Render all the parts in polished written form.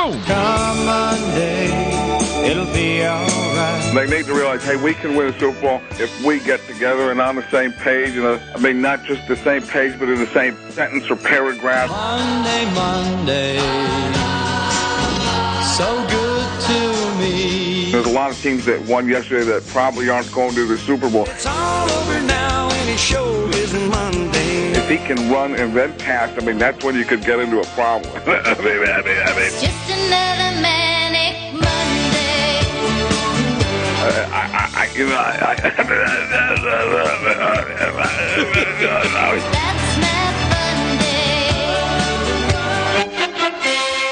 Boom. Come Monday, it'll be all right. They need to realize, hey, we can win a Super Bowl if we get together and on the same page. Not just the same page, but in the same sentence or paragraph. Monday, so good to me. There's a lot of teams that won yesterday that probably aren't going to the Super Bowl. It's all over now, and his show isn't Monday. If he can run and then pass, that's when you could get into a problem. It's just another manic Monday. That's not Monday.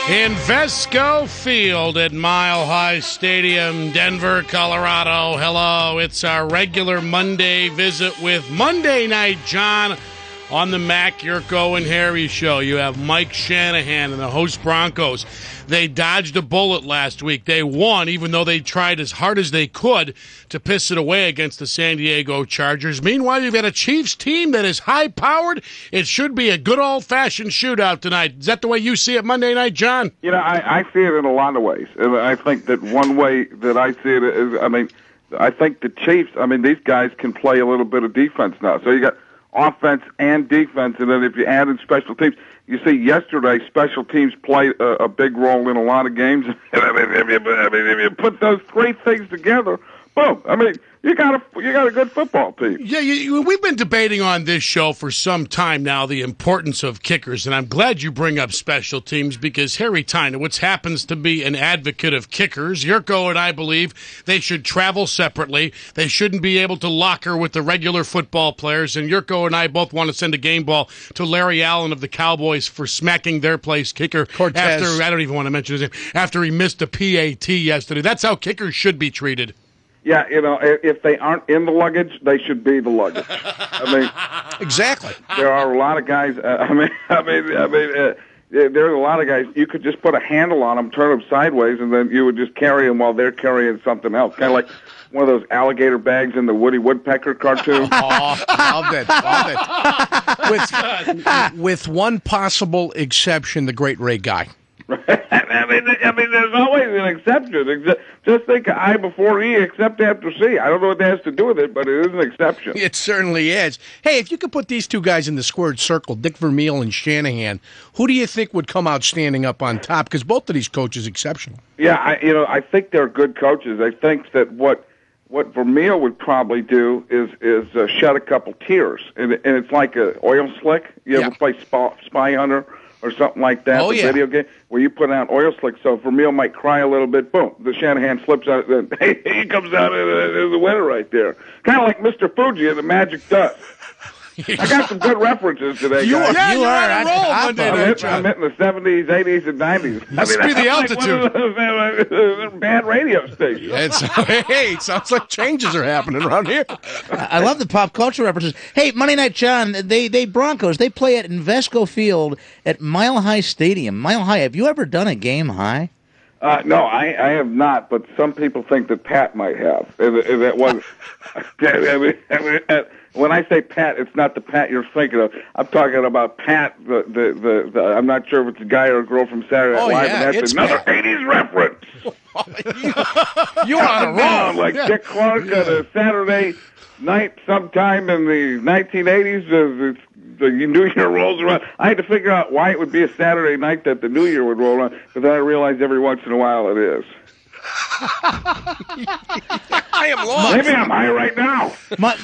In Vesco Field at Mile High Stadium, Denver, Colorado. Hello, it's our regular Monday visit with Monday Night John on the Mac, Jurko, and Harry show. You have Mike Shanahan and the host Broncos. They dodged a bullet last week. They won, even though they tried as hard as they could to piss it away against the San Diego Chargers. Meanwhile, you've got a Chiefs team that is high-powered. It should be a good old-fashioned shootout tonight. Is that the way you see it Monday night, John? I see it in a lot of ways. And I think that one way that I see it is, I think the Chiefs, these guys can play a little bit of defense now. So you got offense and defense, and then if you add in special teams, you see yesterday special teams played a big role in a lot of games. If you put those three things together, boom! You got a good football team. Yeah, we've been debating on this show for some time now the importance of kickers, and I'm glad you bring up special teams because Harry Tynowitz happens to be an advocate of kickers. Jurko and I believe they should travel separately. They shouldn't be able to locker with the regular football players, and Jurko and I both want to send a game ball to Larry Allen of the Cowboys for smacking their place kicker. Cortez. I don't even want to mention his name. After he missed a PAT yesterday. That's how kickers should be treated. Yeah, if they aren't in the luggage, they should be the luggage. Exactly. There are a lot of guys. There's a lot of guys. You could just put a handle on them, turn them sideways, and then you would just carry them while they're carrying something else. Kind of like one of those alligator bags in the Woody Woodpecker cartoon. Oh, loved it. With one possible exception, the Great Ray Guy. There's always an exception. Just think of I before E, except after C. I don't know what that has to do with it, but it is an exception. It certainly is. Hey, if you could put these two guys in the squared circle, Dick Vermeil and Shanahan, who do you think would come out standing up on top? Because both of these coaches are exceptional. Yeah, I think they're good coaches. I think that what Vermeil would probably do is shed a couple tears, and it's like a oil slick. You ever play Spy Hunter or something like that? Video game where you put out oil slick. So Vermeil might cry a little bit. Boom, the Shanahan slips out. Then he comes out as the winner right there. Kind of like Mr. Fuji and the Magic Dust. I got some good references today. You are. I'm hitting the 70s, 80s, and 90s. Must be the altitude. Bad radio station. Hey, it sounds like changes are happening around here. I love the pop culture references. Hey, Monday Night John, they Broncos, they play at Invesco Field at Mile High Stadium. Mile High, have you ever done a game high? No, I have not, but some people think that Pat might have. That was, when I say Pat, it's not the Pat you're thinking of. I'm talking about Pat, the I'm not sure if it's a guy or a girl from Saturday Night Live, and that's another Pat. 80s reference. You're on a roll. Like Dick Clark on a Saturday night sometime in the 1980s. The New Year rolls around. I had to figure out why it would be a Saturday night that the New Year would roll around, but then I realized every once in a while it is. I am lost. Maybe I'm high right now.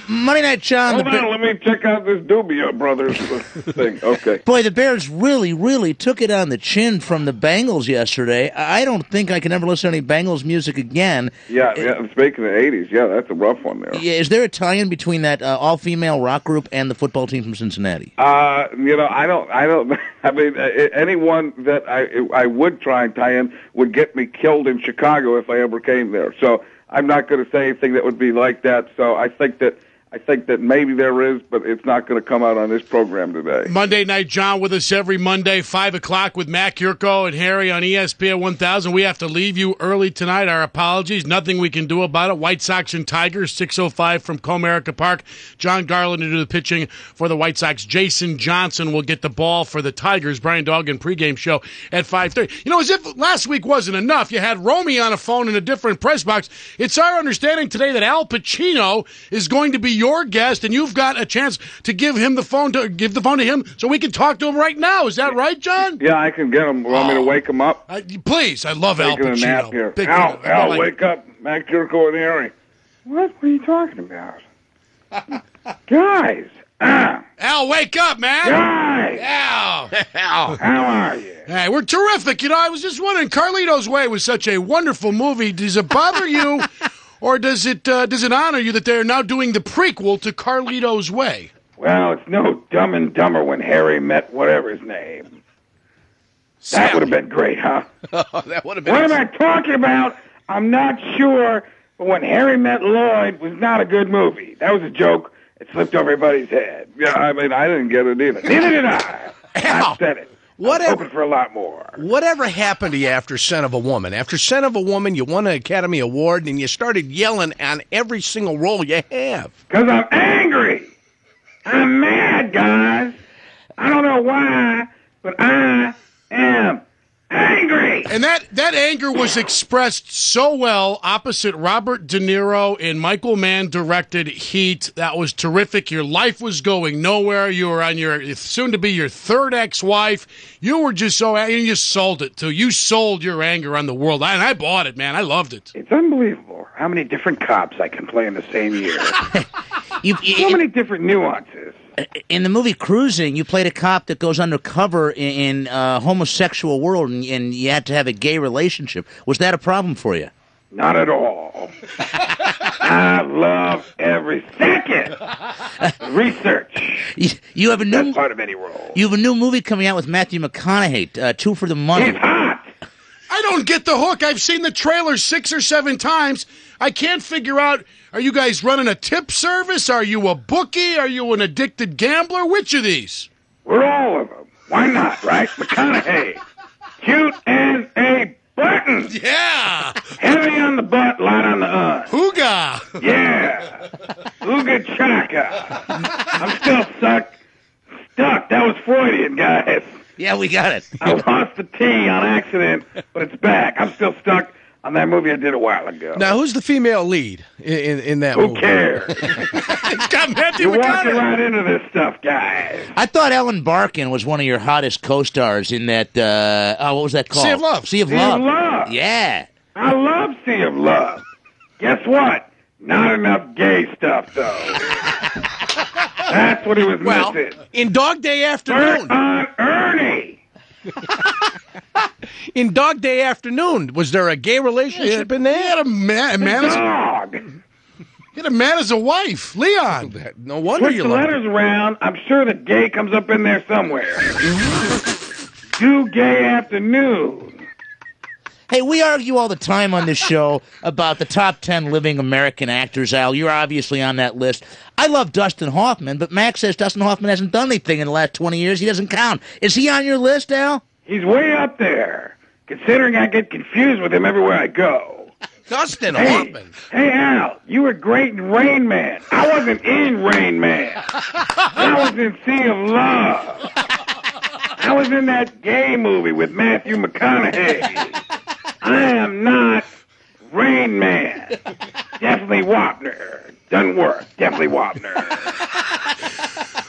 Monday Night John. Hold on, let me check out this Dubia Brothers thing. Okay. Boy, the Bears really, really took it on the chin from the Bengals yesterday. I don't think I can ever listen to any Bengals music again. Yeah. Speaking of the 80s, that's a rough one there. Yeah, is there a tie-in between that all-female rock group and the football team from Cincinnati? I don't. I mean, anyone that I would try and tie in would get me killed in Chicago if I ever came there. So I'm not going to say anything that would be like that. So I think that I think that maybe there is, but it's not going to come out on this program today. Monday Night John with us every Monday, 5 o'clock with Mac, Jurko, and Harry on ESPN 1000. We have to leave you early tonight. Our apologies. Nothing we can do about it. White Sox and Tigers, 6:05 from Comerica Park. John Garland to do the pitching for the White Sox. Jason Johnson will get the ball for the Tigers. Brian Doggan pregame show at 5:30. You know, as if last week wasn't enough, you had Romy on a phone in a different press box. It's our understanding today that Al Pacino is going to be your guest, and you've got a chance to give the phone to him so we can talk to him right now. Is that right, John? Yeah, I can get him. Want me to wake him up? Please, I love Al Taking a nap Pacino. here. Big Al, fan. wake up. Mac, Jurko, and Harry. What are you talking about? Guys. Al, wake up, man. Guys. Al. How are you? Hey, we're terrific. You know, I was just wondering, Carlito's Way was such a wonderful movie. Does it bother you, or does it honor you that they're now doing the prequel to Carlito's Way? Well, it's no Dumb and Dumber when Harry met whatever his name. That would have been great, huh? That would have been. What am I talking about? I'm not sure, but when Harry Met Lloyd was not a good movie. That was a joke. It slipped over everybody's head. Yeah, I mean, I didn't get it either. Neither did I. I said it. I'm hoping for a lot more. Whatever happened to you after Son of a Woman? After Son of a Woman, you won an Academy Award, and you started yelling on every single role you have. Because I'm angry. I'm mad, guys. I don't know why, but I am angry. And that anger was expressed so well opposite Robert De Niro in Michael Mann-directed Heat. That was terrific. Your life was going nowhere. You were on your soon-to-be your third ex-wife. You were just so angry. You sold it, too. You sold your anger on the world. And I bought it, man. I loved it. It's unbelievable how many different cops I can play in the same year. So many different nuances. In the movie Cruising, you played a cop that goes undercover in a homosexual world, and you had to have a gay relationship. Was that a problem for you? Not at all. I love every second. Research. You have a new That's part of any role. You have a new movie coming out with Matthew McConaughey, Two for the Money. He's hot. I don't get the hook. I've seen the trailer 6 or 7 times. I can't figure out, are you guys running a tip service? Are you a bookie? Are you an addicted gambler? Which of these? We're all of them. Why not, right? McConaughey. Cute and a button. Yeah. Heavy on the butt, light on the Hooga. Yeah. Ooga chaka. I'm still stuck. That was Freudian, guys. Yeah, we got it. I lost the T on accident, but it's back. I'm still stuck on that movie I did a while ago. Now, who's the female lead in that movie? Who cares? It's got Matthew You're walking McConaughey. right into this stuff, guys. I thought Ellen Barkin was one of your hottest co-stars in that, what was that called? Sea of Love. Sea of Sea Love. of Love. Yeah. I love Sea of Love. Guess what? Not enough gay stuff, though. That's what he was missing. In Dog Day Afternoon. Work on Ernie. In Dog Day Afternoon, was there a gay relationship in He there? had a man as Dog. he had a man as a wife. Leon. No wonder Push you the love letters around. I'm sure that gay comes up in there somewhere. Do Gay Afternoon. Hey, we argue all the time on this show about the top 10 living American actors, Al. You're obviously on that list. I love Dustin Hoffman, but Max says Dustin Hoffman hasn't done anything in the last 20 years. He doesn't count. Is he on your list, Al? He's way up there, considering I get confused with him everywhere I go. Dustin Hey, Hoffman. hey, Al, you were great in Rain Man. I wasn't in Rain Man. I was in Sea of Love. I was in that gay movie with Matthew McConaughey. I am not Rain Man. Definitely Wapner. Doesn't work. Definitely Wapner.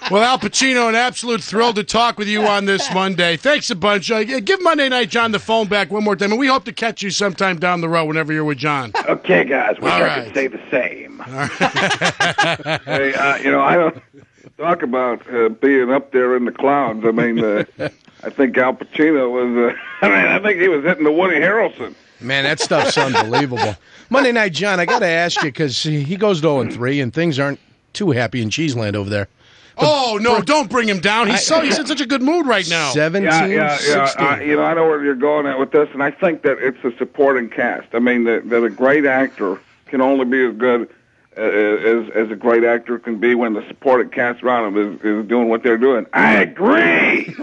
Well, Al Pacino, an absolute thrill to talk with you on this Monday. Thanks a bunch. Give Monday Night John the phone back one more time, and we hope to catch you sometime down the road whenever you're with John. Okay, guys. Wish All I right. could say the same. Hey, I don't talk about being up there in the clouds. I mean, I think Al Pacino was. I think he was hitting the Woody Harrelson. Man, that stuff's unbelievable. Monday Night John, I got to ask you, because he goes to 0-3, and things aren't too happy in Cheeseland over there. Oh, no, don't bring him down. He's in such a good mood right now. 17, 16. I know where you're going at with this, and I think that it's a supporting cast. I mean, that a great actor can only be as good as a great actor can be when the supporting cast around him is doing what they're doing. I agree.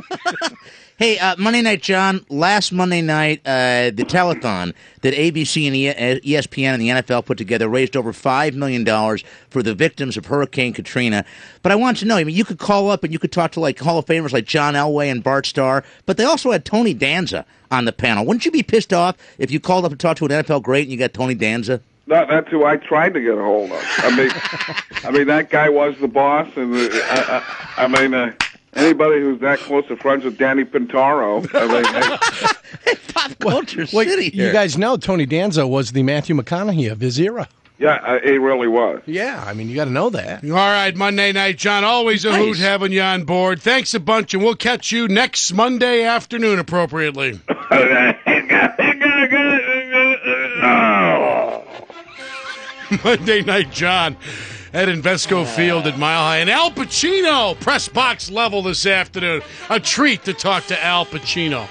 Hey, Monday Night John, last Monday night, the telethon that ABC and ESPN and the NFL put together raised over $5 million for the victims of Hurricane Katrina. But I want to know, I mean, you could call up and you could talk to like Hall of Famers like John Elway and Bart Starr, but they also had Tony Danza on the panel. Wouldn't you be pissed off if you called up and talked to an NFL great and you got Tony Danza? That's who I tried to get a hold of. I mean, that guy was the boss, and anybody who's that close to friends with Danny Pintaro, Pop culture city here. You guys know Tony Danza was the Matthew McConaughey of his era. Yeah, he really was. Yeah, I mean, you got to know that. All right, Monday Night John, always a hoot having you on board. Thanks a bunch, and we'll catch you next Monday afternoon appropriately. Monday Night John at Invesco Field at Mile High. And Al Pacino, press box level this afternoon. A treat to talk to Al Pacino.